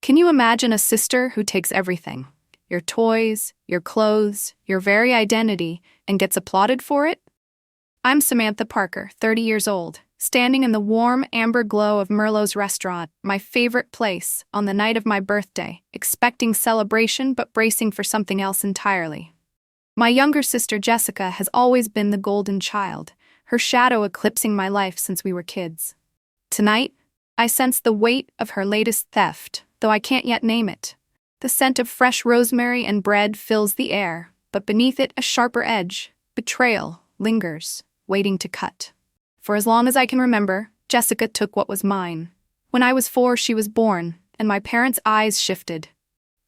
Can you imagine a sister who takes everything? Your toys, your clothes, your very identity, and gets applauded for it? I'm Samantha Parker, 30 years old, standing in the warm amber glow of Merlot's restaurant, my favorite place, on the night of my birthday, expecting celebration but bracing for something else entirely. My younger sister Jessica has always been the golden child, her shadow eclipsing my life since we were kids. Tonight, I sense the weight of her latest theft, though I can't yet name it. The scent of fresh rosemary and bread fills the air, but beneath it a sharper edge, betrayal, lingers, waiting to cut. For as long as I can remember, Jessica took what was mine. When I was 4, she was born, and my parents' eyes shifted.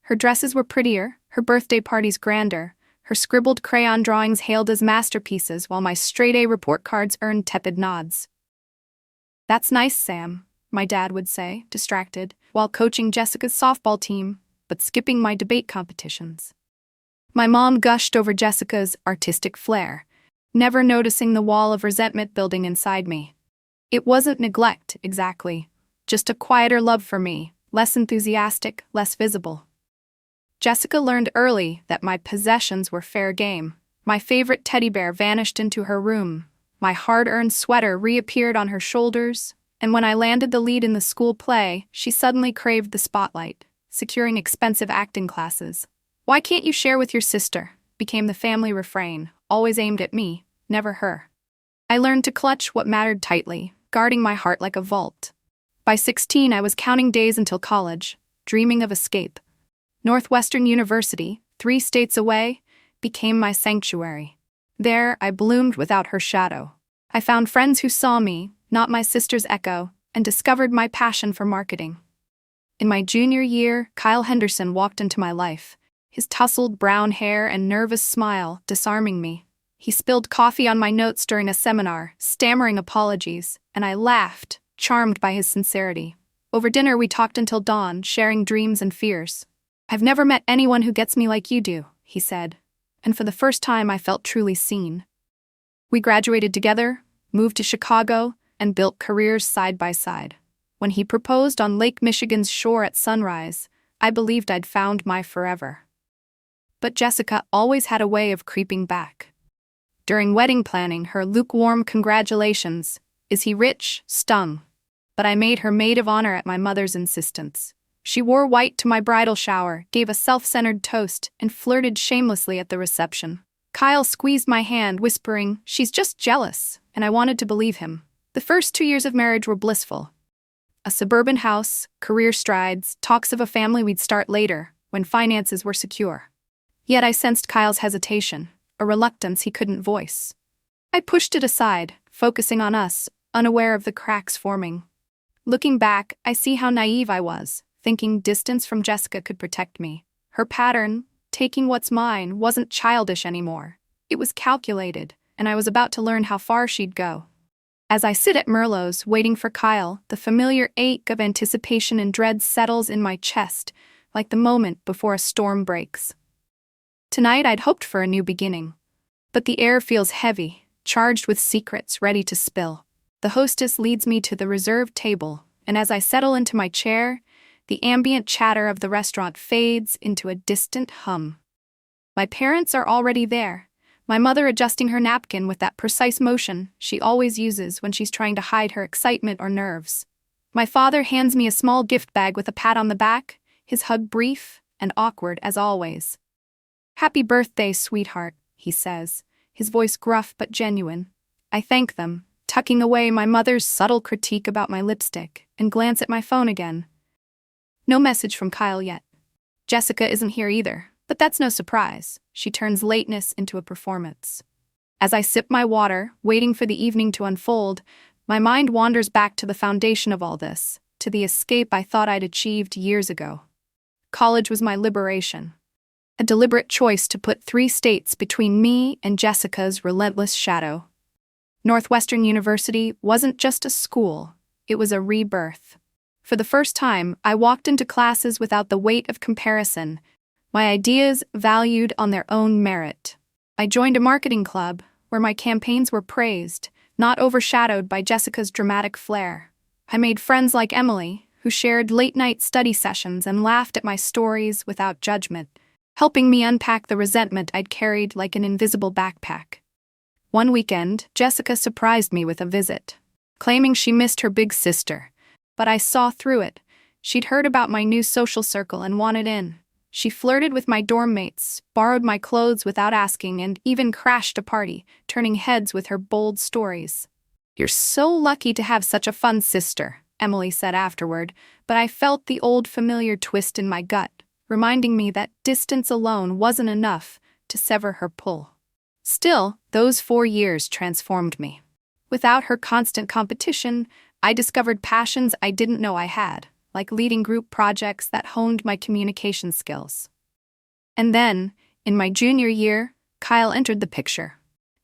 Her dresses were prettier, her birthday parties grander, her scribbled crayon drawings hailed as masterpieces while my straight-A report cards earned tepid nods. "That's nice, Sam," my dad would say, distracted, while coaching Jessica's softball team, but skipping my debate competitions. My mom gushed over Jessica's artistic flair, never noticing the wall of resentment building inside me. It wasn't neglect, exactly, just a quieter love for me, less enthusiastic, less visible. Jessica learned early that my possessions were fair game. My favorite teddy bear vanished into her room, my hard-earned sweater reappeared on her shoulders, and when I landed the lead in the school play, she suddenly craved the spotlight, securing expensive acting classes. "Why can't you share with your sister?" became the family refrain, always aimed at me, never her. I learned to clutch what mattered tightly, guarding my heart like a vault. By 16, I was counting days until college, dreaming of escape. Northwestern University, 3 states away, became my sanctuary. There, I bloomed without her shadow. I found friends who saw me, not my sister's echo, and discovered my passion for marketing. In my junior year, Kyle Henderson walked into my life, his tousled brown hair and nervous smile disarming me. He spilled coffee on my notes during a seminar, stammering apologies, and I laughed, charmed by his sincerity. Over dinner, we talked until dawn, sharing dreams and fears. "I've never met anyone who gets me like you do," he said, and for the first time I felt truly seen. We graduated together, moved to Chicago, and built careers side by side. When he proposed on Lake Michigan's shore at sunrise, I believed I'd found my forever. But Jessica always had a way of creeping back. During wedding planning, her lukewarm congratulations, "Is he rich?" stung. But I made her maid of honor at my mother's insistence. She wore white to my bridal shower, gave a self-centered toast, and flirted shamelessly at the reception. Kyle squeezed my hand, whispering, "She's just jealous," and I wanted to believe him. The first 2 years of marriage were blissful. A suburban house, career strides, talks of a family we'd start later, when finances were secure. Yet I sensed Kyle's hesitation, a reluctance he couldn't voice. I pushed it aside, focusing on us, unaware of the cracks forming. Looking back, I see how naive I was, thinking distance from Jessica could protect me. Her pattern, taking what's mine, wasn't childish anymore. It was calculated, and I was about to learn how far she'd go. As I sit at Merlot's, waiting for Kyle, the familiar ache of anticipation and dread settles in my chest, like the moment before a storm breaks. Tonight I'd hoped for a new beginning. But the air feels heavy, charged with secrets ready to spill. The hostess leads me to the reserved table, and as I settle into my chair, the ambient chatter of the restaurant fades into a distant hum. My parents are already there, my mother adjusting her napkin with that precise motion she always uses when she's trying to hide her excitement or nerves. My father hands me a small gift bag with a pat on the back, his hug brief and awkward as always. "Happy birthday, sweetheart," he says, his voice gruff but genuine. I thank them, tucking away my mother's subtle critique about my lipstick, and glance at my phone again. No message from Kyle yet. Jessica isn't here either, but that's no surprise. She turns lateness into a performance. As I sip my water, waiting for the evening to unfold, my mind wanders back to the foundation of all this, to the escape I thought I'd achieved years ago. College was my liberation. A deliberate choice to put 3 states between me and Jessica's relentless shadow. Northwestern University wasn't just a school, it was a rebirth. For the first time, I walked into classes without the weight of comparison, my ideas valued on their own merit. I joined a marketing club, where my campaigns were praised, not overshadowed by Jessica's dramatic flair. I made friends like Emily, who shared late-night study sessions and laughed at my stories without judgment, helping me unpack the resentment I'd carried like an invisible backpack. One weekend, Jessica surprised me with a visit, claiming she missed her big sister. But I saw through it. She'd heard about my new social circle and wanted in. She flirted with my dorm mates, borrowed my clothes without asking, and even crashed a party, turning heads with her bold stories. "You're so lucky to have such a fun sister," Emily said afterward, but I felt the old familiar twist in my gut, reminding me that distance alone wasn't enough to sever her pull. Still, those 4 years transformed me. Without her constant competition, I discovered passions I didn't know I had, like leading group projects that honed my communication skills. And then, in my junior year, Kyle entered the picture.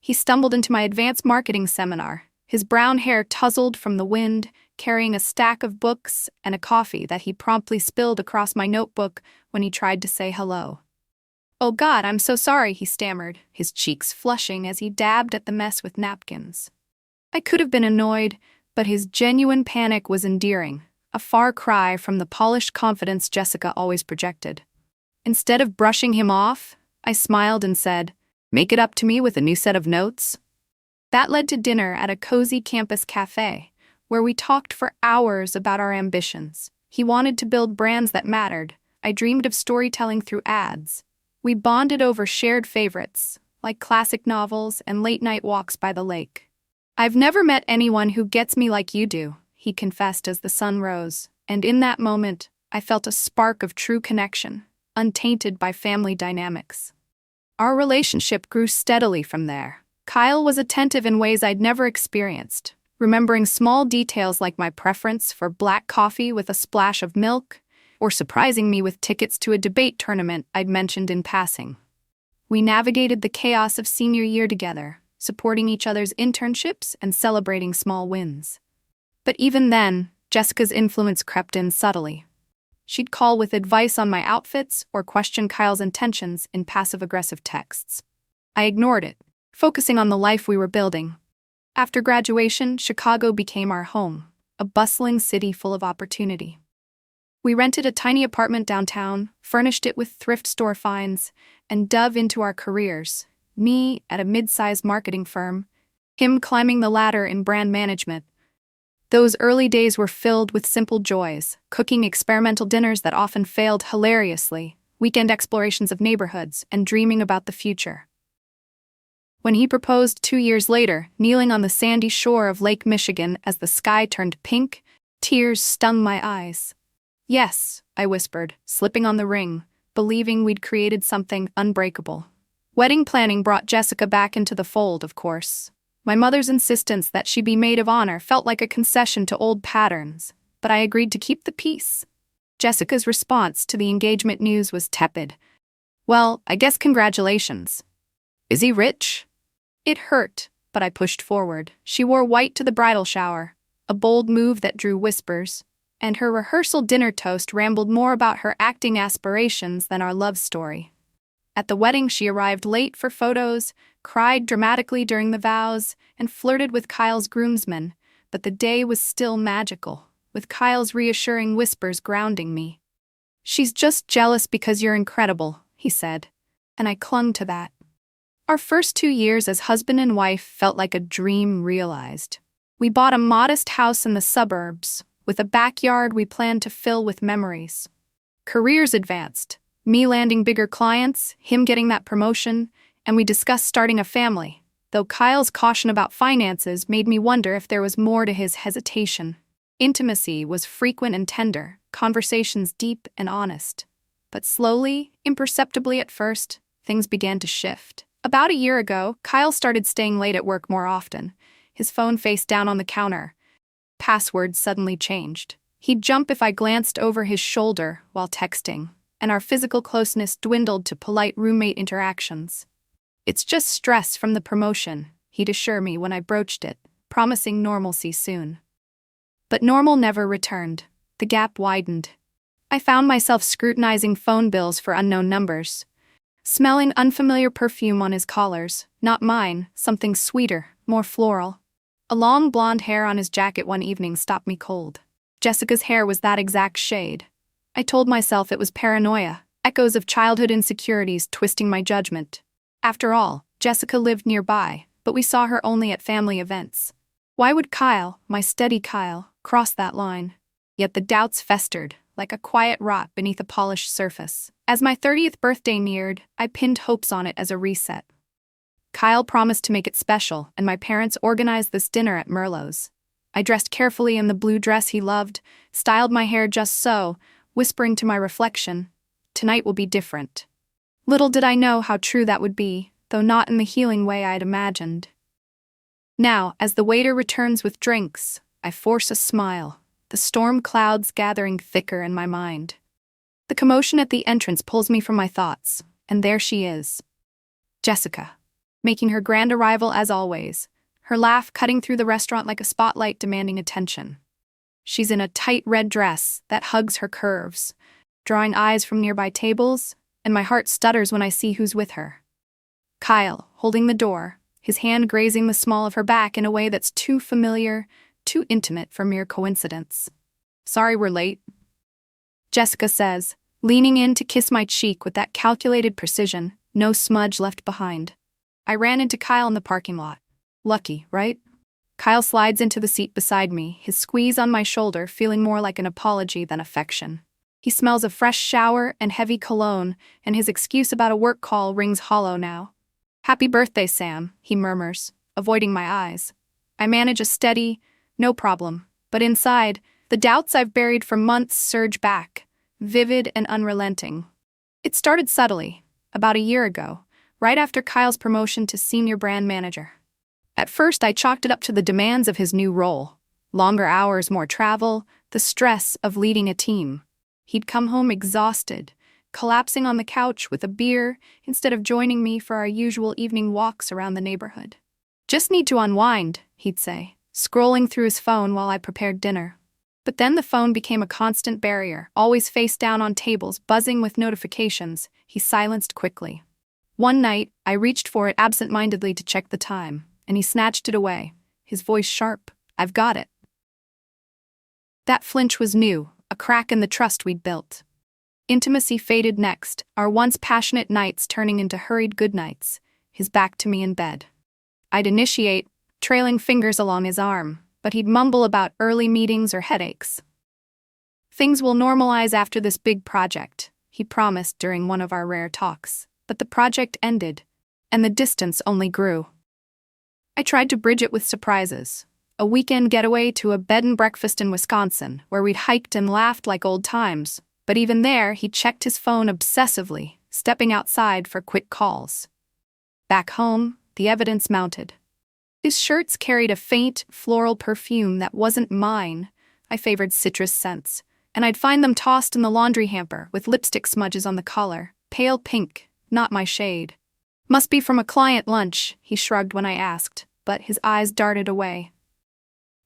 He stumbled into my advanced marketing seminar, his brown hair tousled from the wind, carrying a stack of books and a coffee that he promptly spilled across my notebook when he tried to say hello. "Oh God, I'm so sorry," he stammered, his cheeks flushing as he dabbed at the mess with napkins. I could have been annoyed, but his genuine panic was endearing, a far cry from the polished confidence Jessica always projected. Instead of brushing him off, I smiled and said, "Make it up to me with a new set of notes." That led to dinner at a cozy campus cafe, where we talked for hours about our ambitions. He wanted to build brands that mattered. I dreamed of storytelling through ads. We bonded over shared favorites, like classic novels and late-night walks by the lake. "I've never met anyone who gets me like you do," he confessed as the sun rose, and in that moment, I felt a spark of true connection, untainted by family dynamics. Our relationship grew steadily from there. Kyle was attentive in ways I'd never experienced, remembering small details like my preference for black coffee with a splash of milk, or surprising me with tickets to a debate tournament I'd mentioned in passing. We navigated the chaos of senior year together, supporting each other's internships and celebrating small wins. But even then, Jessica's influence crept in subtly. She'd call with advice on my outfits or question Kyle's intentions in passive-aggressive texts. I ignored it, focusing on the life we were building. After graduation, Chicago became our home, a bustling city full of opportunity. We rented a tiny apartment downtown, furnished it with thrift store finds, and dove into our careers, me at a mid-sized marketing firm, him climbing the ladder in brand management. Those early days were filled with simple joys, cooking experimental dinners that often failed hilariously, weekend explorations of neighborhoods, and dreaming about the future. When he proposed 2 years later, kneeling on the sandy shore of Lake Michigan as the sky turned pink, tears stung my eyes. "Yes," I whispered, slipping on the ring, believing we'd created something unbreakable. Wedding planning brought Jessica back into the fold, of course. My mother's insistence that she be maid of honor felt like a concession to old patterns, but I agreed to keep the peace. Jessica's response to the engagement news was tepid. "Well, I guess congratulations. Is he rich?" It hurt, but I pushed forward. She wore white to the bridal shower, a bold move that drew whispers, and her rehearsal dinner toast rambled more about her acting aspirations than our love story. At the wedding, she arrived late for photos, cried dramatically during the vows, and flirted with Kyle's groomsmen, but the day was still magical, with Kyle's reassuring whispers grounding me. "She's just jealous because you're incredible," he said, and I clung to that. Our first 2 years as husband and wife felt like a dream realized. We bought a modest house in the suburbs, with a backyard we planned to fill with memories. Careers advanced, me landing bigger clients, him getting that promotion, and we discussed starting a family, though Kyle's caution about finances made me wonder if there was more to his hesitation. Intimacy was frequent and tender, conversations deep and honest. But slowly, imperceptibly at first, things began to shift. About a year ago, Kyle started staying late at work more often, his phone face down on the counter. Passwords suddenly changed. He'd jump if I glanced over his shoulder while texting, and our physical closeness dwindled to polite roommate interactions. "It's just stress from the promotion," he'd assure me when I broached it, promising normalcy soon. But normal never returned. The gap widened. I found myself scrutinizing phone bills for unknown numbers, smelling unfamiliar perfume on his collars, not mine, something sweeter, more floral. A long blonde hair on his jacket one evening stopped me cold. Jessica's hair was that exact shade. I told myself it was paranoia, echoes of childhood insecurities twisting my judgment. After all, Jessica lived nearby, but we saw her only at family events. Why would Kyle, my steady Kyle, cross that line? Yet the doubts festered, like a quiet rot beneath a polished surface. As my 30th birthday neared, I pinned hopes on it as a reset. Kyle promised to make it special, and my parents organized this dinner at Merlot's. I dressed carefully in the blue dress he loved, styled my hair just so, whispering to my reflection, "Tonight will be different." Little did I know how true that would be, though not in the healing way I'd imagined. Now, as the waiter returns with drinks, I force a smile, the storm clouds gathering thicker in my mind. The commotion at the entrance pulls me from my thoughts, and there she is. Jessica, making her grand arrival as always, her laugh cutting through the restaurant like a spotlight demanding attention. She's in a tight red dress that hugs her curves, drawing eyes from nearby tables, and my heart stutters when I see who's with her. Kyle, holding the door, his hand grazing the small of her back in a way that's too familiar, too intimate for mere coincidence. "Sorry we're late," Jessica says, leaning in to kiss my cheek with that calculated precision, no smudge left behind. I ran into Kyle in the parking lot. Lucky, right? Kyle slides into the seat beside me, his squeeze on my shoulder feeling more like an apology than affection. He smells of fresh shower and heavy cologne, and his excuse about a work call rings hollow now. "Happy birthday, Sam," he murmurs, avoiding my eyes. I manage a steady, "No problem," but inside, the doubts I've buried for months surge back, vivid and unrelenting. It started subtly, about a year ago, right after Kyle's promotion to senior brand manager. At first, I chalked it up to the demands of his new role. Longer hours, more travel, the stress of leading a team. He'd come home exhausted, collapsing on the couch with a beer instead of joining me for our usual evening walks around the neighborhood. "Just need to unwind," he'd say, scrolling through his phone while I prepared dinner. But then the phone became a constant barrier, always face down on tables, buzzing with notifications. He silenced quickly. One night, I reached for it absent-mindedly to check the time, and he snatched it away, his voice sharp. "I've got it." That flinch was new, a crack in the trust we'd built. Intimacy faded next, our once passionate nights turning into hurried goodnights, his back to me in bed. I'd initiate, trailing fingers along his arm, but he'd mumble about early meetings or headaches. "Things will normalize after this big project," he promised during one of our rare talks. But the project ended, and the distance only grew. I tried to bridge it with surprises. A weekend getaway to a bed and breakfast in Wisconsin, where we'd hiked and laughed like old times. But even there, he checked his phone obsessively, stepping outside for quick calls. Back home, the evidence mounted. His shirts carried a faint, floral perfume that wasn't mine. I favored citrus scents, and I'd find them tossed in the laundry hamper with lipstick smudges on the collar, pale pink, not my shade. "Must be from a client lunch," he shrugged when I asked, but his eyes darted away.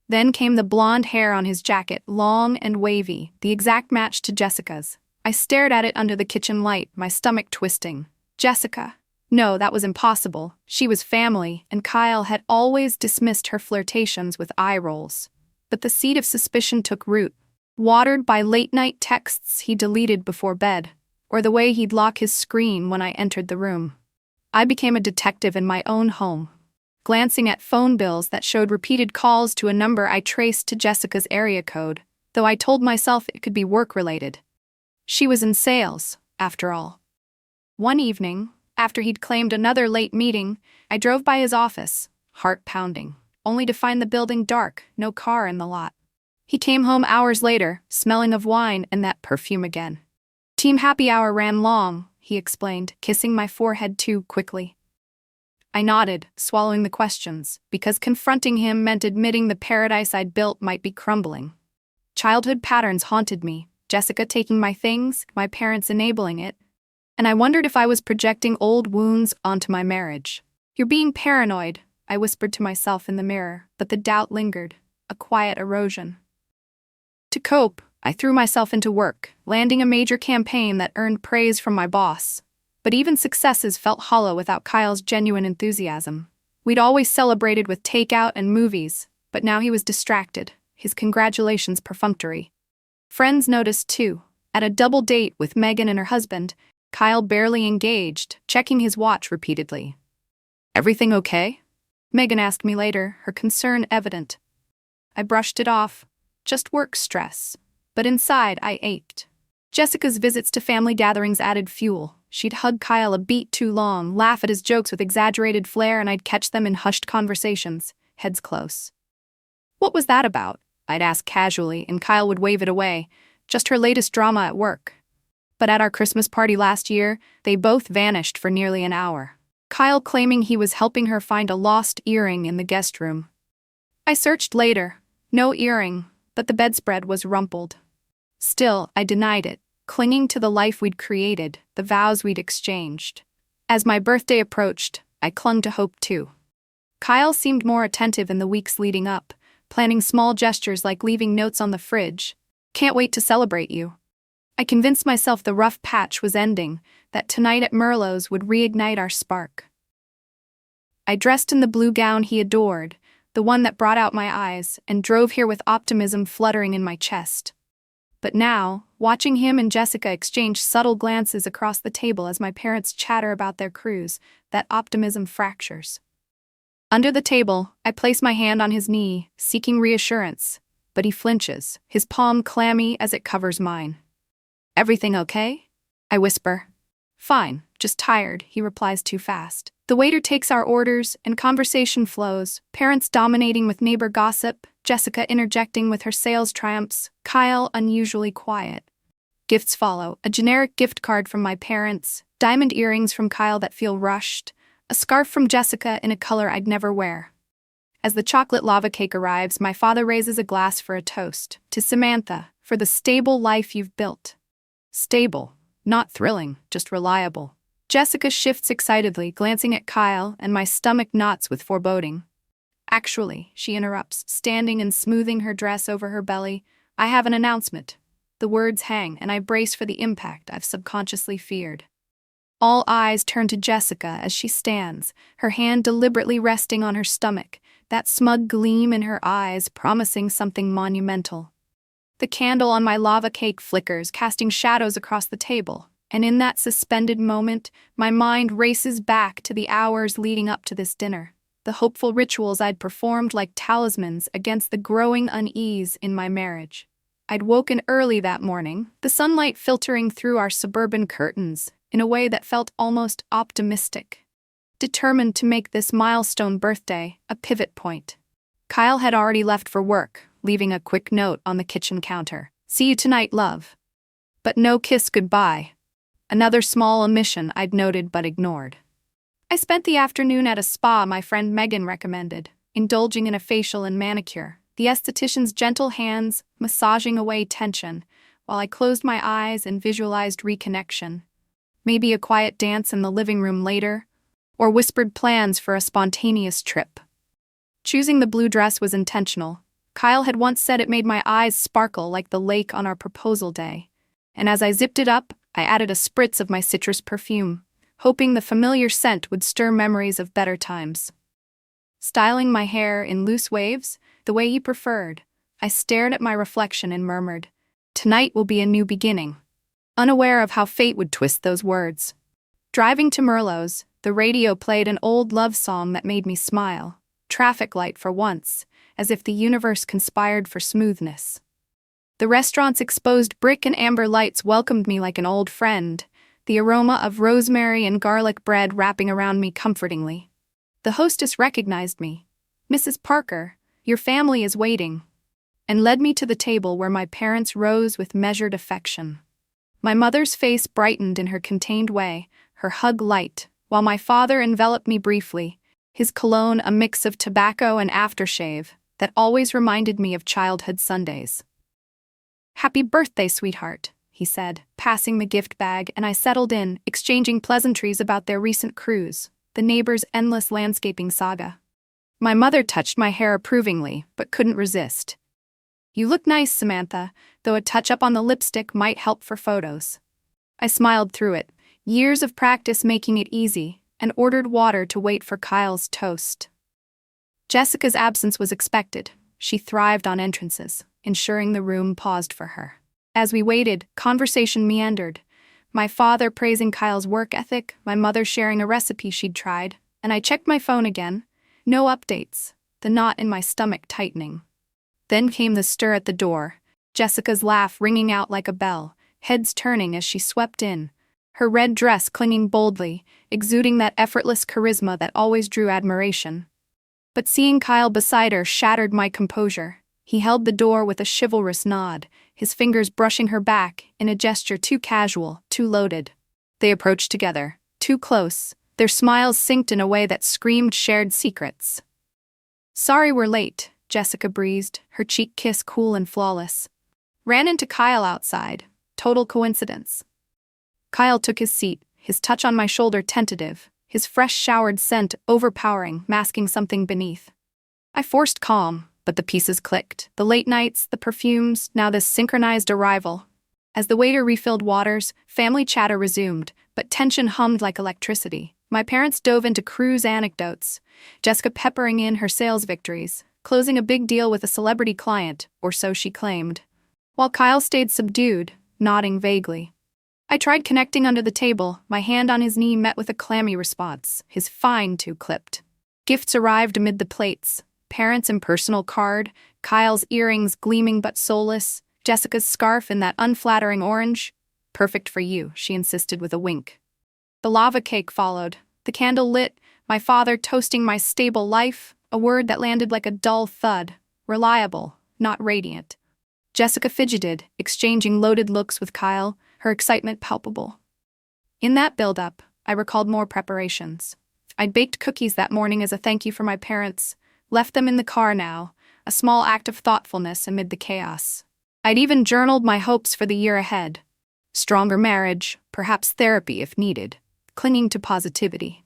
Then came the blonde hair on his jacket, long and wavy, the exact match to Jessica's. I stared at it under the kitchen light, my stomach twisting. Jessica? No, that was impossible. She was family, and Kyle had always dismissed her flirtations with eye rolls. But the seed of suspicion took root, watered by late-night texts he deleted before bed, or the way he'd lock his screen when I entered the room. I became a detective in my own home, glancing at phone bills that showed repeated calls to a number I traced to Jessica's area code, though I told myself it could be work-related. She was in sales, after all. One evening, after he'd claimed another late meeting, I drove by his office, heart pounding, only to find the building dark, no car in the lot. He came home hours later, smelling of wine and that perfume again. "Team happy hour ran long," he explained, kissing my forehead too quickly. I nodded, swallowing the questions, because confronting him meant admitting the paradise I'd built might be crumbling. Childhood patterns haunted me, Jessica taking my things, my parents enabling it, and I wondered if I was projecting old wounds onto my marriage. "You're being paranoid," I whispered to myself in the mirror, but the doubt lingered, a quiet erosion. To cope, I threw myself into work, landing a major campaign that earned praise from my boss. But even successes felt hollow without Kyle's genuine enthusiasm. We'd always celebrated with takeout and movies, but now he was distracted, his congratulations perfunctory. Friends noticed too. At a double date with Megan and her husband, Kyle barely engaged, checking his watch repeatedly. "Everything okay?" Megan asked me later, her concern evident. I brushed it off. Just work stress. But inside, I ached. Jessica's visits to family gatherings added fuel. She'd hug Kyle a beat too long, laugh at his jokes with exaggerated flair, and I'd catch them in hushed conversations, heads close. "What was that about?" I'd ask casually, and Kyle would wave it away. "Just her latest drama at work." But at our Christmas party last year, they both vanished for nearly an hour. Kyle claiming he was helping her find a lost earring in the guest room. I searched later. No earring, but the bedspread was rumpled. Still, I denied it, clinging to the life we'd created, the vows we'd exchanged. As my birthday approached, I clung to hope too. Kyle seemed more attentive in the weeks leading up, planning small gestures like leaving notes on the fridge. "Can't wait to celebrate you." I convinced myself the rough patch was ending, that tonight at Merlot's would reignite our spark. I dressed in the blue gown he adored, the one that brought out my eyes, and drove here with optimism fluttering in my chest. But now, watching him and Jessica exchange subtle glances across the table as my parents chatter about their cruise, that optimism fractures. Under the table, I place my hand on his knee, seeking reassurance, but he flinches, his palm clammy as it covers mine. "Everything okay?" I whisper. "Fine, just tired," he replies too fast. The waiter takes our orders, and conversation flows, parents dominating with neighbor gossip, Jessica interjecting with her sales triumphs, Kyle unusually quiet. Gifts follow, a generic gift card from my parents, diamond earrings from Kyle that feel rushed, a scarf from Jessica in a color I'd never wear. As the chocolate lava cake arrives, my father raises a glass for a toast. "To Samantha, for the stable life you've built." Stable. Not thrilling, just reliable. Jessica shifts excitedly, glancing at Kyle, and my stomach knots with foreboding. "Actually," she interrupts, standing and smoothing her dress over her belly, "I have an announcement." The words hang, and I brace for the impact I've subconsciously feared. All eyes turn to Jessica as she stands, her hand deliberately resting on her stomach, that smug gleam in her eyes promising something monumental. The candle on my lava cake flickers, casting shadows across the table, and in that suspended moment, my mind races back to the hours leading up to this dinner, the hopeful rituals I'd performed like talismans against the growing unease in my marriage. I'd woken early that morning, the sunlight filtering through our suburban curtains in a way that felt almost optimistic, determined to make this milestone birthday a pivot point. Kyle had already left for work, leaving a quick note on the kitchen counter. "See you tonight, love." But no kiss goodbye. Another small omission I'd noted but ignored. I spent the afternoon at a spa my friend Megan recommended, indulging in a facial and manicure, the esthetician's gentle hands massaging away tension, while I closed my eyes and visualized reconnection. Maybe a quiet dance in the living room later, or whispered plans for a spontaneous trip. Choosing the blue dress was intentional. Kyle had once said it made my eyes sparkle like the lake on our proposal day, and as I zipped it up, I added a spritz of my citrus perfume, hoping the familiar scent would stir memories of better times. Styling my hair in loose waves, the way he preferred, I stared at my reflection and murmured, "Tonight will be a new beginning," unaware of how fate would twist those words. Driving to Merlot's, the radio played an old love song that made me smile, traffic light for once, as if the universe conspired for smoothness. The restaurant's exposed brick and amber lights welcomed me like an old friend, the aroma of rosemary and garlic bread wrapping around me comfortingly. The hostess recognized me. "Mrs. Parker, your family is waiting," and led me to the table where my parents rose with measured affection. My mother's face brightened in her contained way, her hug light, while my father enveloped me briefly, his cologne a mix of tobacco and aftershave that always reminded me of childhood Sundays. "Happy birthday, sweetheart," he said, passing the gift bag, and I settled in, exchanging pleasantries about their recent cruise, the neighbor's endless landscaping saga. My mother touched my hair approvingly, but couldn't resist. "You look nice, Samantha, though a touch-up on the lipstick might help for photos." I smiled through it, years of practice making it easy, and ordered water to wait for Kyle's toast. Jessica's absence was expected. She thrived on entrances, ensuring the room paused for her. As we waited, conversation meandered. My father praising Kyle's work ethic, my mother sharing a recipe she'd tried, and I checked my phone again. No updates, the knot in my stomach tightening. Then came the stir at the door, Jessica's laugh ringing out like a bell, heads turning as she swept in, her red dress clinging boldly, exuding that effortless charisma that always drew admiration. But seeing Kyle beside her shattered my composure. He held the door with a chivalrous nod, his fingers brushing her back in a gesture too casual, too loaded. They approached together, too close, their smiles synced in a way that screamed shared secrets. "Sorry we're late," Jessica breezed, her cheek kiss cool and flawless. "Ran into Kyle outside. Total coincidence." Kyle took his seat, his touch on my shoulder tentative, his fresh showered scent overpowering, masking something beneath. I forced calm, but the pieces clicked. The late nights, the perfumes, now this synchronized arrival. As the waiter refilled waters, family chatter resumed, but tension hummed like electricity. My parents dove into cruise anecdotes, Jessica peppering in her sales victories, closing a big deal with a celebrity client, or so she claimed. While Kyle stayed subdued, nodding vaguely. I tried connecting under the table, my hand on his knee met with a clammy response, his fine too clipped. Gifts arrived amid the plates. Parents' impersonal card, Kyle's earrings gleaming but soulless, Jessica's scarf in that unflattering orange. "Perfect for you," she insisted with a wink. The lava cake followed, the candle lit, my father toasting my stable life, a word that landed like a dull thud, reliable, not radiant. Jessica fidgeted, exchanging loaded looks with Kyle, her excitement palpable. In that build-up, I recalled more preparations. I'd baked cookies that morning as a thank you for my parents, left them in the car now, a small act of thoughtfulness amid the chaos. I'd even journaled my hopes for the year ahead. Stronger marriage, perhaps therapy if needed, clinging to positivity.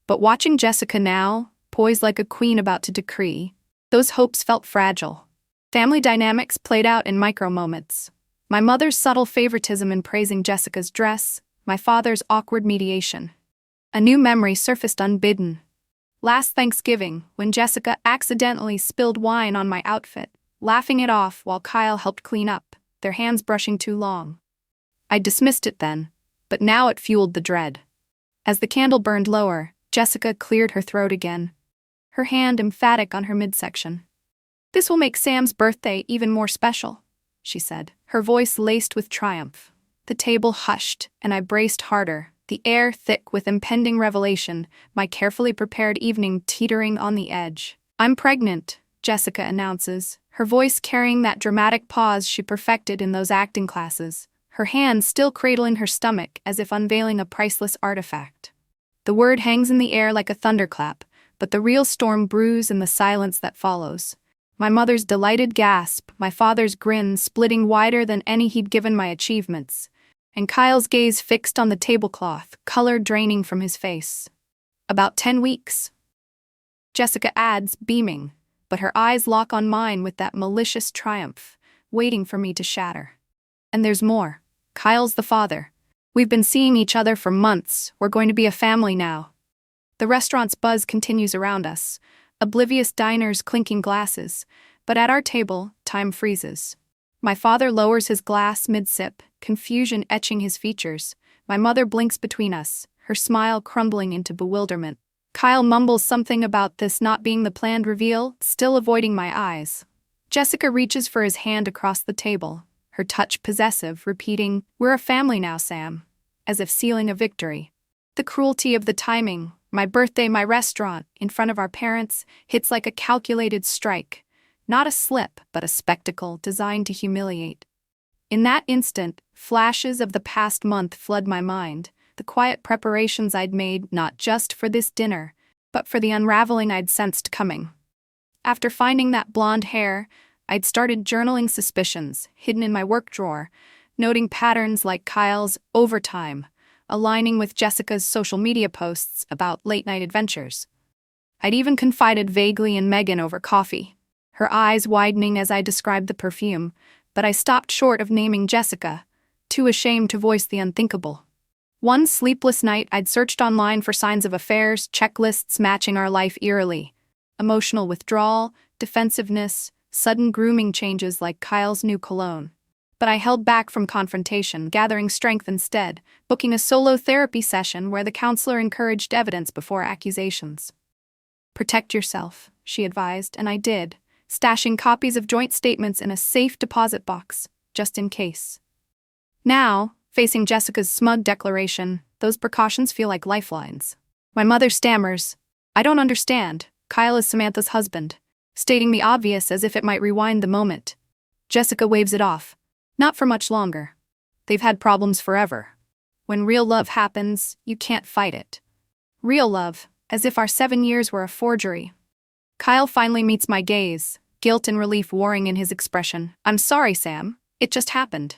But watching Jessica now, poised like a queen about to decree, those hopes felt fragile. Family dynamics played out in micro-moments. My mother's subtle favoritism in praising Jessica's dress, my father's awkward mediation. A new memory surfaced unbidden. Last Thanksgiving, when Jessica accidentally spilled wine on my outfit, laughing it off while Kyle helped clean up, their hands brushing too long. I dismissed it then, but now it fueled the dread. As the candle burned lower, Jessica cleared her throat again, her hand emphatic on her midsection. "This will make Sam's birthday even more special," she said, her voice laced with triumph. The table hushed, and I braced harder, the air thick with impending revelation, my carefully prepared evening teetering on the edge. "I'm pregnant," Jessica announces, her voice carrying that dramatic pause she perfected in those acting classes, her hand still cradling her stomach as if unveiling a priceless artifact. The word hangs in the air like a thunderclap, but the real storm brews in the silence that follows. My mother's delighted gasp, my father's grin splitting wider than any he'd given my achievements, and Kyle's gaze fixed on the tablecloth, color draining from his face. "About 10 weeks. Jessica adds, beaming, but her eyes lock on mine with that malicious triumph, waiting for me to shatter. "And there's more. Kyle's the father. We've been seeing each other for months. We're going to be a family now." The restaurant's buzz continues around us, oblivious diners clinking glasses, but at our table, time freezes. My father lowers his glass mid-sip, confusion etching his features. My mother blinks between us, her smile crumbling into bewilderment. Kyle mumbles something about this not being the planned reveal, still avoiding my eyes. Jessica reaches for his hand across the table, her touch possessive, repeating, "We're a family now, Sam," as if sealing a victory. The cruelty of the timing, my birthday, my restaurant, in front of our parents, hits like a calculated strike. Not a slip, but a spectacle designed to humiliate. In that instant, flashes of the past month flood my mind, the quiet preparations I'd made not just for this dinner, but for the unraveling I'd sensed coming. After finding that blonde hair, I'd started journaling suspicions, hidden in my work drawer, noting patterns like Kyle's overtime, aligning with Jessica's social media posts about late-night adventures. I'd even confided vaguely in Megan over coffee, her eyes widening as I described the perfume, but I stopped short of naming Jessica, too ashamed to voice the unthinkable. One sleepless night, I'd searched online for signs of affairs, checklists matching our life eerily. Emotional withdrawal, defensiveness, sudden grooming changes like Kyle's new cologne. But I held back from confrontation, gathering strength instead, booking a solo therapy session where the counselor encouraged evidence before accusations. "Protect yourself," she advised, and I did, stashing copies of joint statements in a safe deposit box, just in case. Now, facing Jessica's smug declaration, those precautions feel like lifelines. My mother stammers, "I don't understand. Kyle is Samantha's husband," stating the obvious as if it might rewind the moment. Jessica waves it off. "Not for much longer. They've had problems forever. When real love happens, you can't fight it." Real love, as if our 7 years were a forgery. Kyle finally meets my gaze, guilt and relief warring in his expression. "I'm sorry, Sam. It just happened."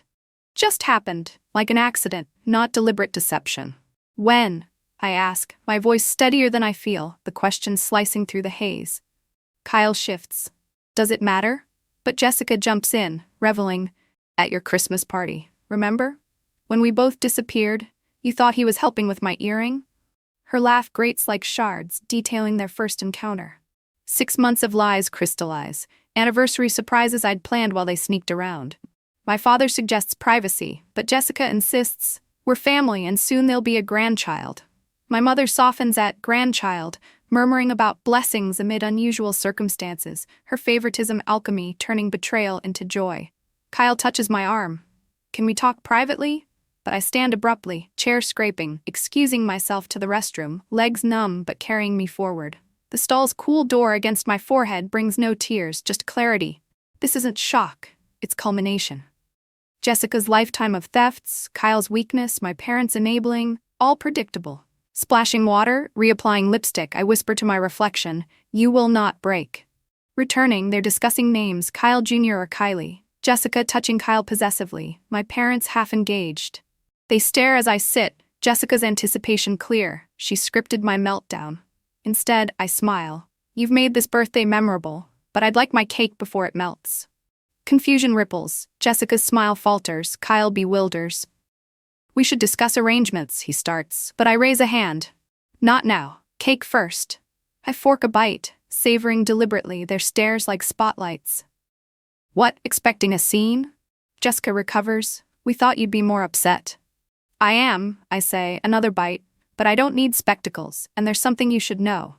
Just happened, like an accident, not deliberate deception. "When?" I ask, my voice steadier than I feel, the question slicing through the haze. Kyle shifts. "Does it matter?" But Jessica jumps in, reveling. "At your Christmas party, remember? When we both disappeared, you thought he was helping with my earring?" Her laugh grates like shards, detailing their first encounter. 6 months of lies crystallize, anniversary surprises I'd planned while they sneaked around. My father suggests privacy, but Jessica insists, "We're family and soon there'll be a grandchild." My mother softens at "grandchild," murmuring about blessings amid unusual circumstances, her favoritism alchemy turning betrayal into joy. Kyle touches my arm. "Can we talk privately?" But I stand abruptly, chair scraping, excusing myself to the restroom, legs numb but carrying me forward. The stall's cool door against my forehead brings no tears, just clarity. This isn't shock, it's culmination. Jessica's lifetime of thefts, Kyle's weakness, my parents' enabling, all predictable. Splashing water, reapplying lipstick, I whisper to my reflection, "You will not break." Returning, they're discussing names, Kyle Jr. or Kylie. Jessica touching Kyle possessively, my parents half engaged. They stare as I sit, Jessica's anticipation clear. She scripted my meltdown. Instead, I smile. "You've made this birthday memorable, but I'd like my cake before it melts." Confusion ripples, Jessica's smile falters, Kyle bewilders. "We should discuss arrangements," he starts, but I raise a hand. "Not now, cake first." I fork a bite, savoring deliberately, their stares like spotlights. "What, expecting a scene?" Jessica recovers. "We thought you'd be more upset." "I am," I say, another bite, "but I don't need spectacles, and there's something you should know."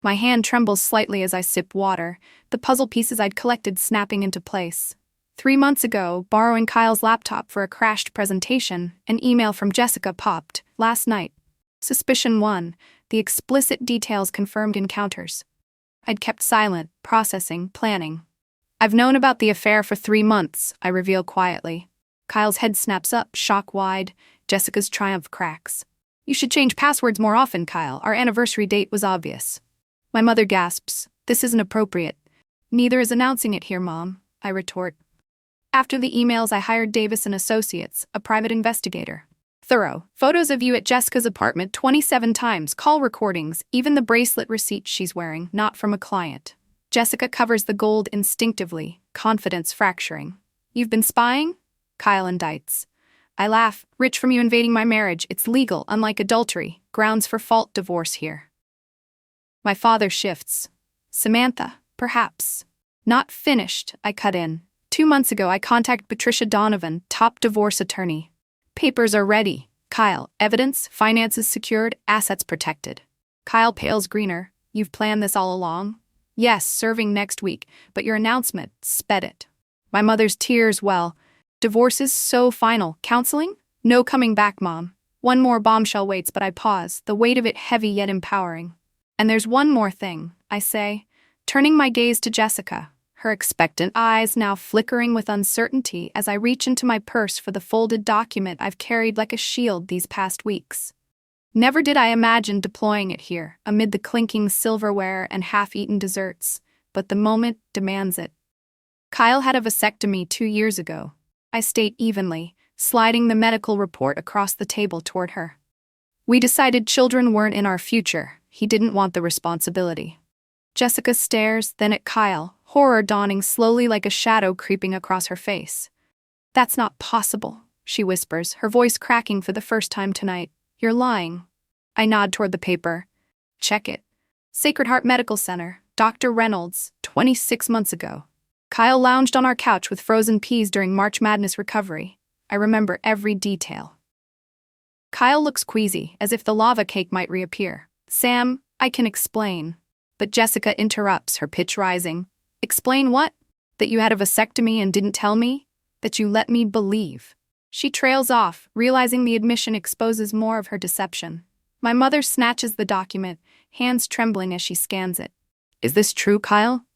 My hand trembles slightly as I sip water, the puzzle pieces I'd collected snapping into place. 3 months ago, borrowing Kyle's laptop for a crashed presentation, an email from Jessica popped. Last night. Suspicion 1, the explicit details confirmed encounters. I'd kept silent, processing, planning. "I've known about the affair for 3 months, I reveal quietly. Kyle's head snaps up, shock wide. Jessica's triumph cracks. "You should change passwords more often, Kyle. Our anniversary date was obvious." My mother gasps. "This isn't appropriate." "Neither is announcing it here, Mom," I retort. After the emails, I hired Davis & Associates, a private investigator. Thorough. Photos of you at Jessica's apartment 27 times, call recordings, even the bracelet receipt she's wearing, not from a client. Jessica covers the gold instinctively, confidence fracturing. "You've been spying?" Kyle indicts. I laugh. "Rich from you invading my marriage. It's legal, unlike adultery. Grounds for fault divorce here." My father shifts. "Samantha, perhaps." "Not finished," I cut in. 2 months ago, I contacted Patricia Donovan, top divorce attorney. "Papers are ready." Kyle, "Evidence, finances secured, assets protected." Kyle pales greener. "You've planned this all along?" "Yes, serving next week, but your announcement sped it." My mother's tears well. "Divorce is so final. Counseling?" "No coming back, Mom." One more bombshell waits, but I pause, the weight of it heavy yet empowering. "And there's one more thing," I say, turning my gaze to Jessica, her expectant eyes now flickering with uncertainty as I reach into my purse for the folded document I've carried like a shield these past weeks. Never did I imagine deploying it here, amid the clinking silverware and half-eaten desserts, but the moment demands it. Kyle had a vasectomy 2 years ago. I state evenly, sliding the medical report across the table toward her. "We decided children weren't in our future. He didn't want the responsibility." Jessica stares, then at Kyle, horror dawning slowly like a shadow creeping across her face. "That's not possible," she whispers, her voice cracking for the first time tonight. "You're lying." I nod toward the paper. "Check it. Sacred Heart Medical Center, Dr. Reynolds, 26 months ago." Kyle lounged on our couch with frozen peas during March Madness recovery. I remember every detail. Kyle looks queasy, as if the lava cake might reappear. Sam, I can explain. But Jessica interrupts, her pitch rising. Explain what? That you had a vasectomy and didn't tell me? That you let me believe. She trails off, realizing the admission exposes more of her deception. My mother snatches the document, hands trembling as she scans it. Is this true, Kyle?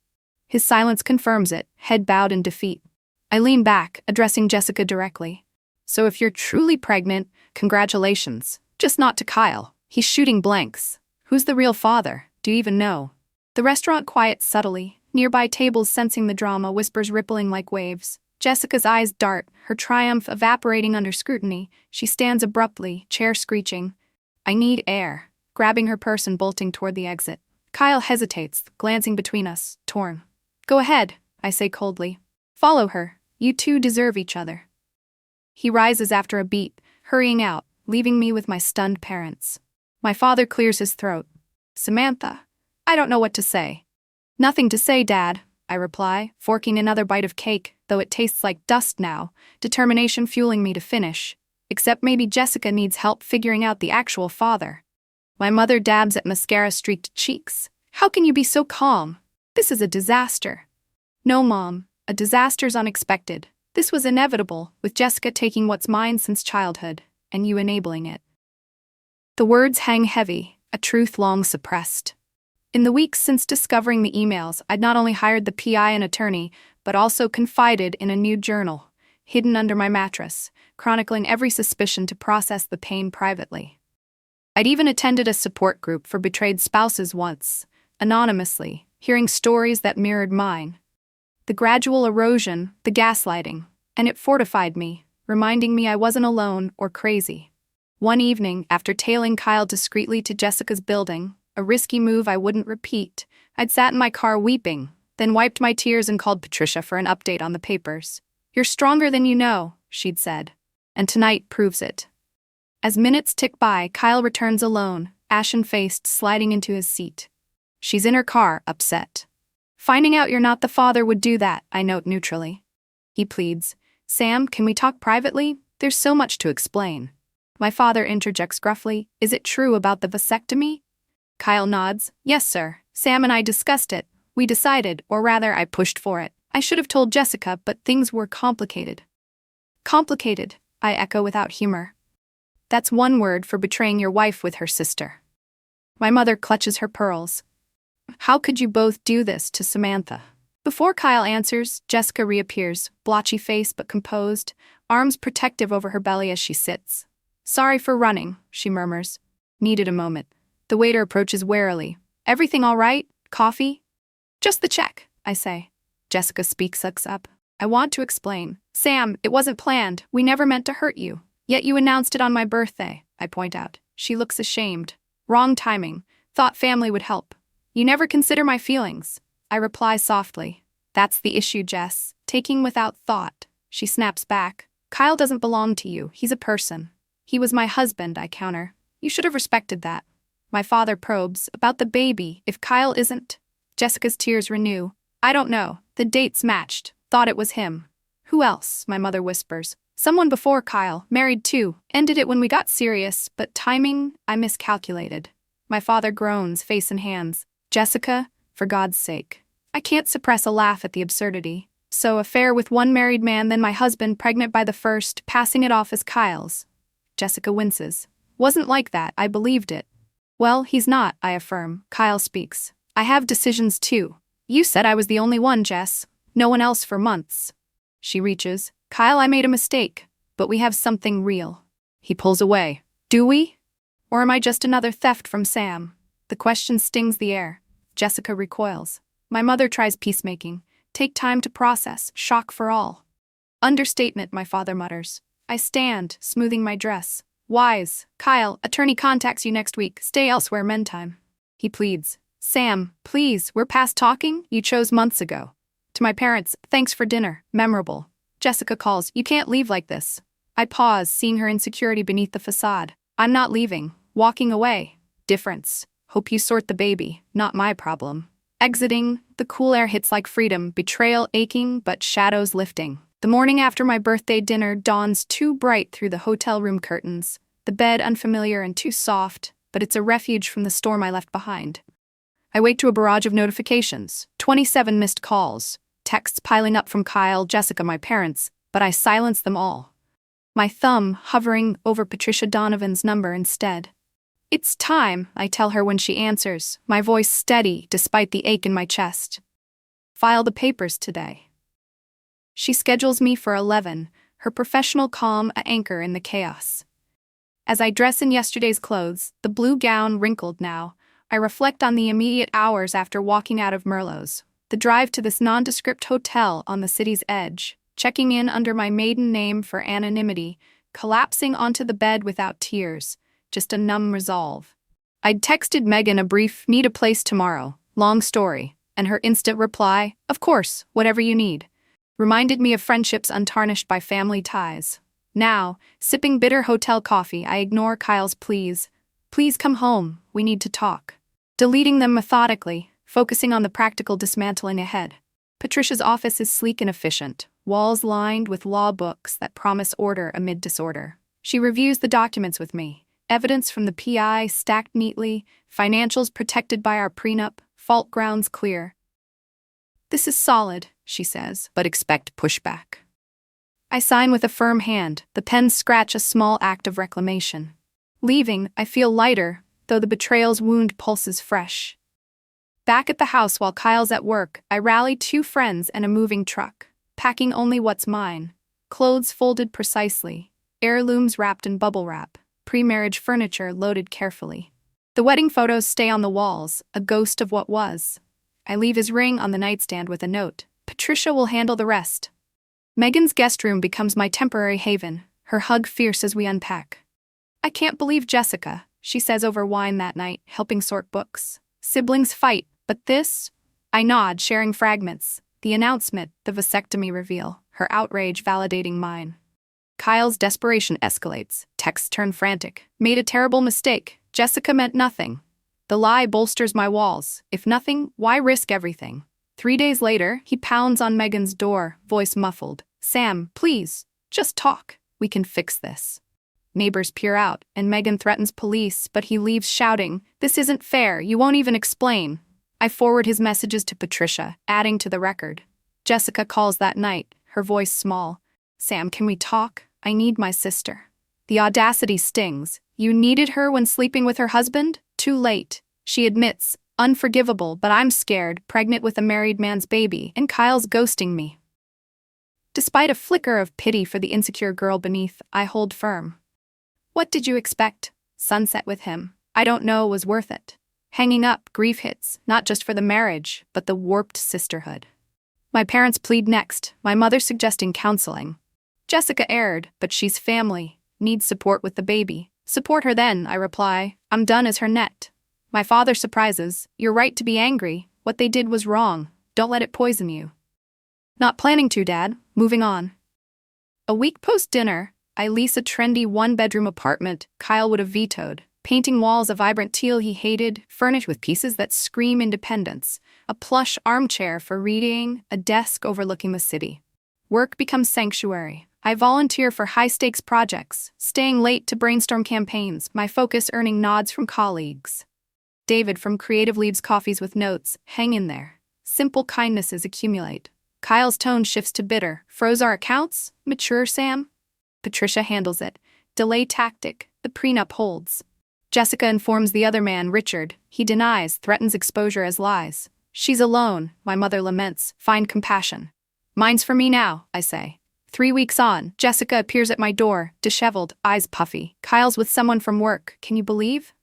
His silence confirms it, head bowed in defeat. I lean back, addressing Jessica directly. So if you're truly pregnant, congratulations. Just not to Kyle. He's shooting blanks. Who's the real father? Do you even know? The restaurant quiets subtly. Nearby tables sensing the drama, whispers rippling like waves. Jessica's eyes dart, her triumph evaporating under scrutiny. She stands abruptly, chair screeching. I need air. Grabbing her purse and bolting toward the exit. Kyle hesitates, glancing between us, torn. Go ahead, I say coldly. Follow her. You two deserve each other. He rises after a beat, hurrying out, leaving me with my stunned parents. My father clears his throat. Samantha, I don't know what to say. Nothing to say, Dad, I reply, forking another bite of cake, though it tastes like dust now, determination fueling me to finish. Except maybe Jessica needs help figuring out the actual father. My mother dabs at mascara-streaked cheeks. How can you be so calm? This is a disaster. No, Mom, a disaster's unexpected. This was inevitable, with Jessica taking what's mine since childhood, and you enabling it. The words hang heavy, a truth long suppressed. In the weeks since discovering the emails, I'd not only hired the PI and attorney, but also confided in a new journal, hidden under my mattress, chronicling every suspicion to process the pain privately. I'd even attended a support group for betrayed spouses once, anonymously, hearing stories that mirrored mine. The gradual erosion, the gaslighting, and it fortified me, reminding me I wasn't alone or crazy. One evening, after tailing Kyle discreetly to Jessica's building, a risky move I wouldn't repeat, I'd sat in my car weeping, then wiped my tears and called Patricia for an update on the papers. You're stronger than you know, she'd said. And tonight proves it. As minutes tick by, Kyle returns alone, ashen-faced, sliding into his seat. She's in her car, upset. Finding out you're not the father would do that, I note neutrally. He pleads, Sam, can we talk privately? There's so much to explain. My father interjects gruffly, is it true about the vasectomy? Kyle nods, yes, sir. Sam and I discussed it. We decided, or rather, I pushed for it. I should have told Jessica, but things were complicated. Complicated, I echo without humor. That's one word for betraying your wife with her sister. My mother clutches her pearls. How could you both do this to Samantha? Before Kyle answers, Jessica reappears, blotchy face but composed, arms protective over her belly as she sits. Sorry for running, she murmurs. Needed a moment. The waiter approaches warily. Everything all right? Coffee? Just the check, I say. Jessica speaks up. I want to explain. Sam, it wasn't planned. We never meant to hurt you. Yet you announced it on my birthday, I point out. She looks ashamed. Wrong timing. Thought family would help. You never consider my feelings. I reply softly. That's the issue, Jess. Taking without thought. She snaps back. Kyle doesn't belong to you. He's a person. He was my husband, I counter. You should have respected that. My father probes. About the baby, if Kyle isn't. Jessica's tears renew. I don't know. The dates matched. Thought it was him. Who else? My mother whispers. Someone before Kyle, married too. Ended it when we got serious, but timing, I miscalculated. My father groans, face in hands. Jessica, for God's sake. I can't suppress a laugh at the absurdity. So, affair with one married man, then my husband, pregnant by the first, passing it off as Kyle's. Jessica winces. Wasn't like that, I believed it. Well, he's not, I affirm. Kyle speaks. I have decisions too. You said I was the only one, Jess. No one else for months. She reaches. Kyle, I made a mistake, but we have something real. He pulls away. Do we? Or am I just another theft from Sam? The question stings the air. Jessica recoils. My mother tries peacemaking. Take time to process. Shock for all. Understatement, my father mutters. I stand, smoothing my dress. Wise. Kyle, attorney contacts you next week. Stay elsewhere, men time. He pleads. Sam, please, we're past talking. You chose months ago. To my parents, thanks for dinner. Memorable. Jessica calls. You can't leave like this. I pause, seeing her insecurity beneath the facade. I'm not leaving. Walking away. Difference. Hope you sort the baby. Not my problem. Exiting, the cool air hits like freedom, betrayal aching but shadows lifting. The morning after my birthday dinner dawns too bright through the hotel room curtains, the bed unfamiliar and too soft, but it's a refuge from the storm I left behind. I wake to a barrage of notifications, 27 missed calls, texts piling up from Kyle, Jessica, my parents, but I silence them all. My thumb hovering over Patricia Donovan's number instead. "It's time," I tell her when she answers, my voice steady despite the ache in my chest. "File the papers today." She schedules me for 11, her professional calm an anchor in the chaos. As I dress in yesterday's clothes, the blue gown wrinkled now, I reflect on the immediate hours after walking out of Merlot's, the drive to this nondescript hotel on the city's edge, checking in under my maiden name for anonymity, collapsing onto the bed without tears, just a numb resolve. I'd texted Megan a brief, "need a place tomorrow," long story, and her instant reply, "Of course, whatever you need," reminded me of friendships untarnished by family ties. Now, sipping bitter hotel coffee, I ignore Kyle's pleas. "Please come home, we need to talk." Deleting them methodically, focusing on the practical dismantling ahead. Patricia's office is sleek and efficient, walls lined with law books that promise order amid disorder. She reviews the documents with me, evidence from the PI stacked neatly, financials protected by our prenup, fault grounds clear. "This is solid," she says, "but expect pushback." I sign with a firm hand, the pens scratch a small act of reclamation. Leaving, I feel lighter, though the betrayal's wound pulses fresh. Back at the house while Kyle's at work, I rally 2 friends and a moving truck, packing only what's mine. Clothes folded precisely, heirlooms wrapped in bubble wrap, pre-marriage furniture loaded carefully. The wedding photos stay on the walls, a ghost of what was. I leave his ring on the nightstand with a note. Patricia will handle the rest. Megan's guest room becomes my temporary haven, her hug fierce as we unpack. "I can't believe Jessica," she says over wine that night, helping sort books. "Siblings fight, but this?" I nod, sharing fragments. The announcement, the vasectomy reveal, her outrage validating mine. Kyle's desperation escalates, texts turn frantic. "Made a terrible mistake. Jessica meant nothing." The lie bolsters my walls. If nothing, why risk everything? 3 days later, he pounds on Megan's door, voice muffled. "Sam, please, just talk. We can fix this." Neighbors peer out, and Megan threatens police, but he leaves shouting, "This isn't fair, you won't even explain." I forward his messages to Patricia, adding to the record. Jessica calls that night, her voice small. "Sam, can we talk? I need my sister." The audacity stings. "You needed her when sleeping with her husband? Too late." She admits, "Unforgivable, but I'm scared, pregnant with a married man's baby, and Kyle's ghosting me." Despite a flicker of pity for the insecure girl beneath, I hold firm. What did you expect? Sunset with him, I don't know, was worth it. Hanging up, grief hits, not just for the marriage, but the warped sisterhood. My parents plead next, my mother suggesting counseling. Jessica erred, but she's family, needs support with the baby. Support her then, I reply, I'm done as her net. My father surprises, you're right to be angry, what they did was wrong, don't let it poison you. Not planning to, Dad, moving on. A week post-dinner, I lease a trendy one-bedroom apartment Kyle would have vetoed, painting walls a vibrant teal he hated, furnished with pieces that scream independence, a plush armchair for reading, a desk overlooking the city. Work becomes sanctuary. I volunteer for high-stakes projects, staying late to brainstorm campaigns, my focus earning nods from colleagues. David from Creative leaves coffees with notes, hang in there. Simple kindnesses accumulate. Kyle's tone shifts to bitter. Froze our accounts? Mature, Sam? Patricia handles it. Delay tactic. The prenup holds. Jessica informs the other man, Richard. He denies, threatens exposure as lies. She's alone, my mother laments. Find compassion. Mine's for me now, I say. 3 weeks on, Jessica appears at my door, disheveled, eyes puffy. Kyle's with someone from work, can you believe?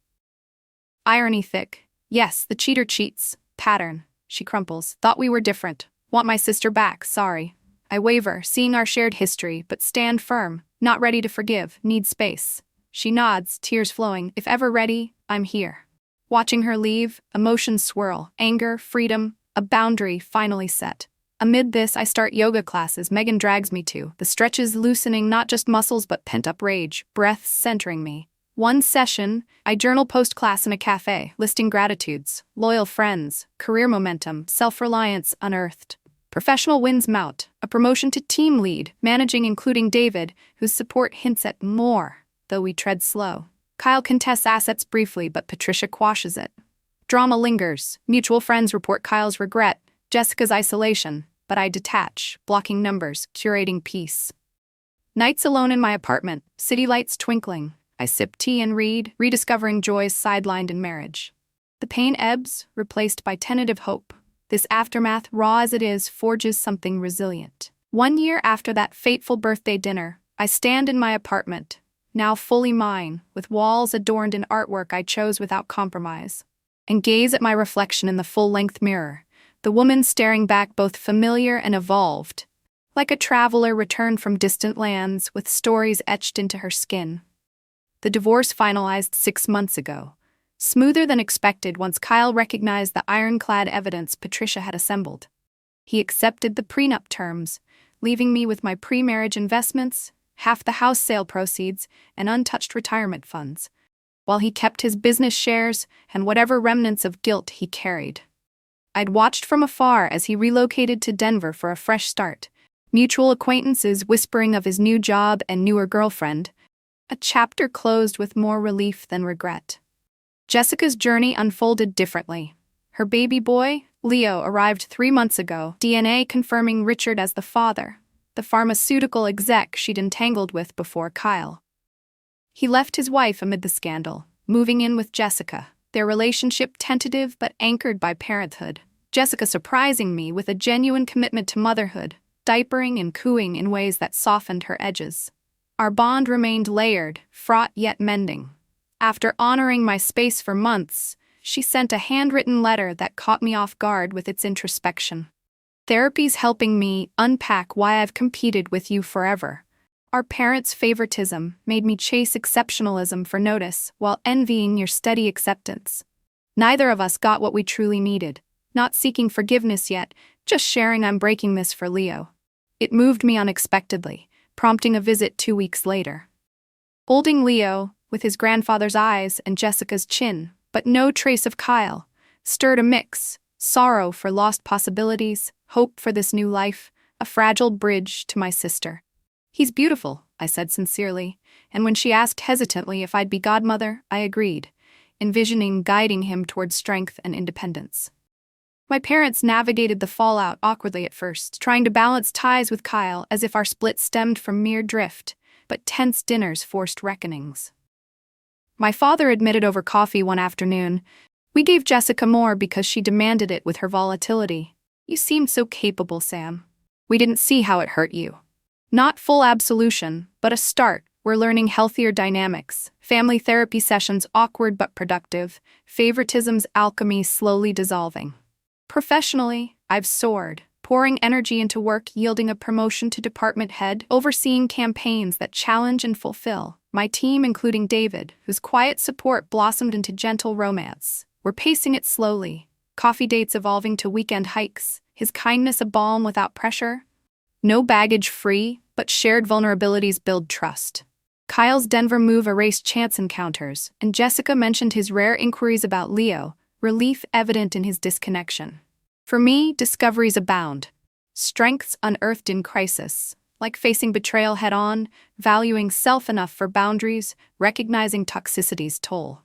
Irony thick. Yes, the cheater cheats. Pattern. She crumples. Thought we were different. Want my sister back, sorry. I waver, seeing our shared history, but stand firm. Not ready to forgive, need space. She nods, tears flowing. If ever ready, I'm here. Watching her leave, emotions swirl. Anger, freedom, a boundary finally set. Amid this, I start yoga classes Megan drags me to, the stretches loosening not just muscles but pent-up rage, breaths centering me. One session, I journal post-class in a cafe, listing gratitudes, loyal friends, career momentum, self-reliance unearthed. Professional wins mount, a promotion to team lead, managing including David, whose support hints at more, though we tread slow. Kyle contests assets briefly, but Patricia quashes it. Drama lingers, mutual friends report Kyle's regret, Jessica's isolation, but I detach, blocking numbers, curating peace. Nights alone in my apartment, city lights twinkling. I sip tea and read, rediscovering joys sidelined in marriage. The pain ebbs, replaced by tentative hope. This aftermath, raw as it is, forges something resilient. 1 year after that fateful birthday dinner, I stand in my apartment, now fully mine, with walls adorned in artwork I chose without compromise, and gaze at my reflection in the full-length mirror, the woman staring back both familiar and evolved, like a traveler returned from distant lands with stories etched into her skin. The divorce finalized 6 months ago, smoother than expected once Kyle recognized the ironclad evidence Patricia had assembled. He accepted the prenup terms, leaving me with my pre-marriage investments, half the house sale proceeds, and untouched retirement funds, while he kept his business shares and whatever remnants of guilt he carried. I'd watched from afar as he relocated to Denver for a fresh start, mutual acquaintances whispering of his new job and newer girlfriend, a chapter closed with more relief than regret. Jessica's journey unfolded differently. Her baby boy, Leo, arrived 3 months ago, DNA confirming Richard as the father, the pharmaceutical exec she'd entangled with before Kyle. He left his wife amid the scandal, moving in with Jessica, their relationship tentative but anchored by parenthood. Jessica surprising me with a genuine commitment to motherhood, diapering and cooing in ways that softened her edges. Our bond remained layered, fraught yet mending. After honoring my space for months, she sent a handwritten letter that caught me off guard with its introspection. Therapy's helping me unpack why I've competed with you forever. Our parents' favoritism made me chase exceptionalism for notice while envying your steady acceptance. Neither of us got what we truly needed, not seeking forgiveness yet, just sharing I'm breaking this for Leo. It moved me unexpectedly, prompting a visit 2 weeks later. Holding Leo, with his grandfather's eyes and Jessica's chin, but no trace of Kyle, stirred a mix, sorrow for lost possibilities, hope for this new life, a fragile bridge to my sister. He's beautiful, I said sincerely, and when she asked hesitantly if I'd be godmother, I agreed, envisioning guiding him toward strength and independence. My parents navigated the fallout awkwardly at first, trying to balance ties with Kyle as if our split stemmed from mere drift, but tense dinners forced reckonings. My father admitted over coffee one afternoon, "We gave Jessica more because she demanded it with her volatility. You seemed so capable, Sam. We didn't see how it hurt you." Not full absolution, but a start. We're learning healthier dynamics, family therapy sessions awkward but productive, favoritism's alchemy slowly dissolving. Professionally, I've soared, pouring energy into work yielding a promotion to department head, overseeing campaigns that challenge and fulfill. My team, including David, whose quiet support blossomed into gentle romance, were pacing it slowly, coffee dates evolving to weekend hikes, his kindness a balm without pressure. No baggage free, but shared vulnerabilities build trust. Kyle's Denver move erased chance encounters, and Jessica mentioned his rare inquiries about Leo, relief evident in his disconnection. For me, discoveries abound. Strengths unearthed in crisis, like facing betrayal head-on, valuing self enough for boundaries, recognizing toxicity's toll.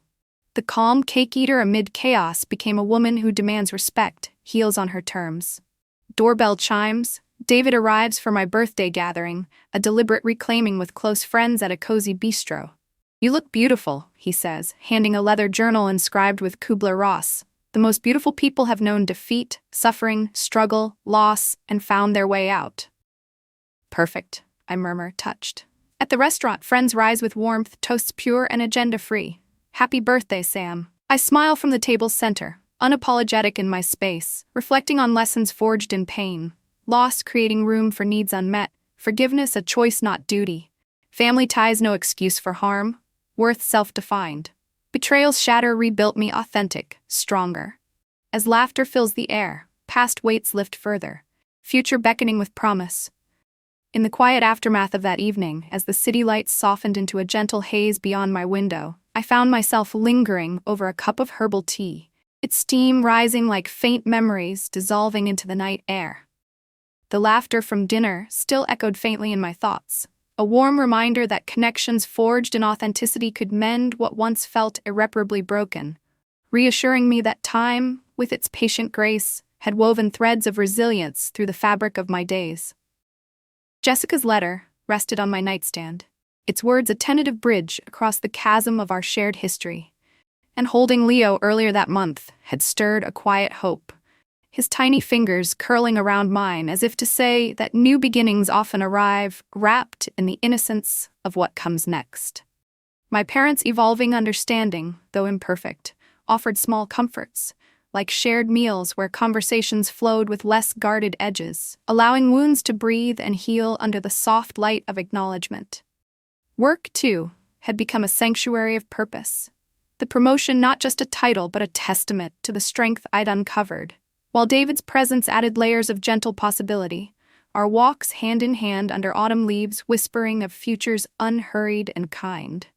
The calm cake-eater amid chaos became a woman who demands respect, heals on her terms. Doorbell chimes. David arrives for my birthday gathering, a deliberate reclaiming with close friends at a cozy bistro. "You look beautiful," he says, handing a leather journal inscribed with Kubler-Ross. "The most beautiful people have known defeat, suffering, struggle, loss, and found their way out." "Perfect," I murmur, touched. At the restaurant, friends rise with warmth, toasts pure and agenda-free. "Happy birthday, Sam." I smile from the table's center, unapologetic in my space, reflecting on lessons forged in pain. Loss creating room for needs unmet, forgiveness a choice not duty. Family ties no excuse for harm, worth self-defined. Betrayals shatter rebuilt me authentic, stronger. As laughter fills the air, past weights lift further, future beckoning with promise. In the quiet aftermath of that evening, as the city lights softened into a gentle haze beyond my window, I found myself lingering over a cup of herbal tea, its steam rising like faint memories dissolving into the night air. The laughter from dinner still echoed faintly in my thoughts, a warm reminder that connections forged in authenticity could mend what once felt irreparably broken, reassuring me that time, with its patient grace, had woven threads of resilience through the fabric of my days. Jessica's letter rested on my nightstand, its words a tentative bridge across the chasm of our shared history. And holding Leo earlier that month had stirred a quiet hope, his tiny fingers curling around mine as if to say that new beginnings often arrive wrapped in the innocence of what comes next. My parents' evolving understanding, though imperfect, offered small comforts, like shared meals where conversations flowed with less guarded edges, allowing wounds to breathe and heal under the soft light of acknowledgement. Work, too, had become a sanctuary of purpose, the promotion not just a title but a testament to the strength I'd uncovered. While David's presence added layers of gentle possibility, our walks hand in hand under autumn leaves whispering of futures unhurried and kind.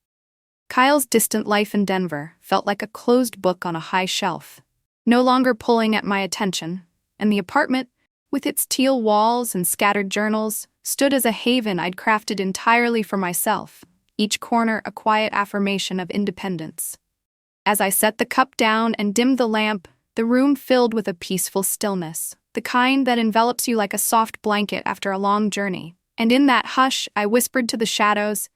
Kyle's distant life in Denver felt like a closed book on a high shelf, no longer pulling at my attention, and the apartment, with its teal walls and scattered journals, stood as a haven I'd crafted entirely for myself, each corner a quiet affirmation of independence. As I set the cup down and dimmed the lamp, the room filled with a peaceful stillness, the kind that envelops you like a soft blanket after a long journey. And in that hush, I whispered to the shadows,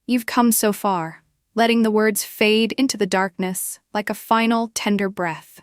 "You've come so far," letting the words fade into the darkness like a final, tender breath.